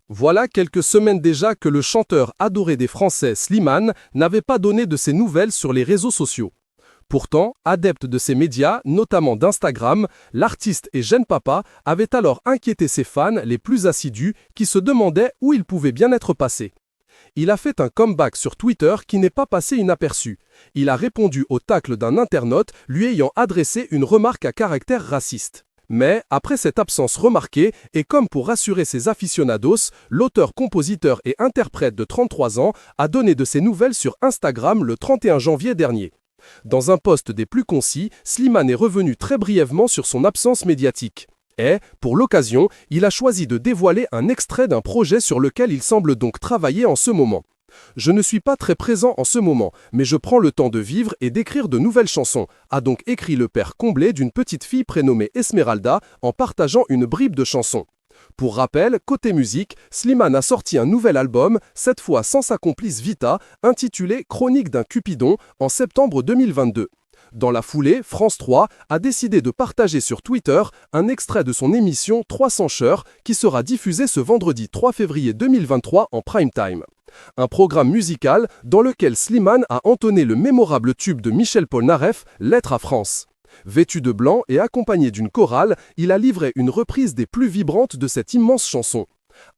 Voilà quelques semaines déjà que le chanteur adoré des Français Slimane n'avait pas donné de ses nouvelles sur les réseaux sociaux. Pourtant, adepte de ces médias, notamment d'Instagram, l'artiste et jeune papa avait alors inquiété ses fans les plus assidus qui se demandaient où il pouvait bien être passé. Il a fait un comeback sur Twitter qui n'est pas passé inaperçu. Il a répondu au tacle d'un internaute lui ayant adressé une remarque à caractère raciste. Mais, après cette absence remarquée, et comme pour rassurer ses aficionados, l'auteur, compositeur et interprète de 33 ans a donné de ses nouvelles sur Instagram le 31 janvier dernier. Dans un post des plus concis, Slimane est revenu très brièvement sur son absence médiatique. Et, pour l'occasion, il a choisi de dévoiler un extrait d'un projet sur lequel il semble donc travailler en ce moment. Je ne suis pas très présent en ce moment, mais je prends le temps de vivre et d'écrire de nouvelles chansons, a donc écrit le père comblé d'une petite fille prénommée Esmeralda en partageant une bribe de chanson. Pour rappel, côté musique, Slimane a sorti un nouvel album, cette fois sans sa complice Vita, intitulé Chronique d'un Cupidon, en septembre 2022. Dans la foulée, France 3 a décidé de partager sur Twitter un extrait de son émission 300 Cheurs qui sera diffusé ce vendredi 3 février 2023 en prime time. Un programme musical dans lequel Slimane a entonné le mémorable tube de Michel Polnareff, Lettre à France. Vêtu de blanc et accompagné d'une chorale, il a livré une reprise des plus vibrantes de cette immense chanson.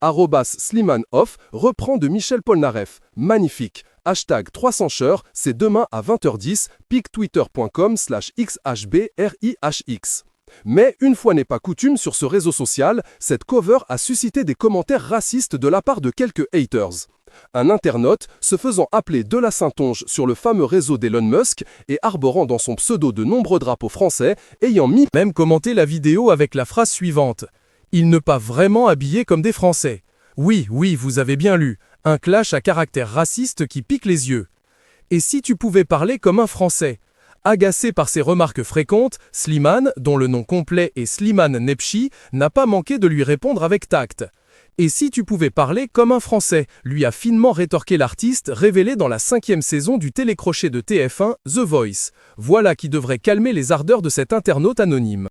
@SlimaneOff reprend de Michel Polnareff. Magnifique. Hashtag 300 Cheurs, c'est demain à 20h10, pictwitter.com/xhbrihx. Mais une fois n'est pas coutume sur ce réseau social, cette cover a suscité des commentaires racistes de la part de quelques haters. Un internaute, se faisant appeler De La Saintonge sur le fameux réseau d'Elon Musk et arborant dans son pseudo de nombreux drapeaux français, ayant même commenté la vidéo avec la phrase suivante: « Ils ne pas vraiment habillés comme des Français. » Oui, vous avez bien lu, un clash à caractère raciste qui pique les yeux. Et si tu pouvais parler comme un Français? Agacé par ces remarques fréquentes, Slimane, dont le nom complet est Slimane Nepchi, n'a pas manqué de lui répondre avec tact. Et si tu pouvais parler comme un Français, lui a finement rétorqué l'artiste révélé dans la 5e saison du télécrochet de TF1, The Voice. Voilà qui devrait calmer les ardeurs de cet internaute anonyme.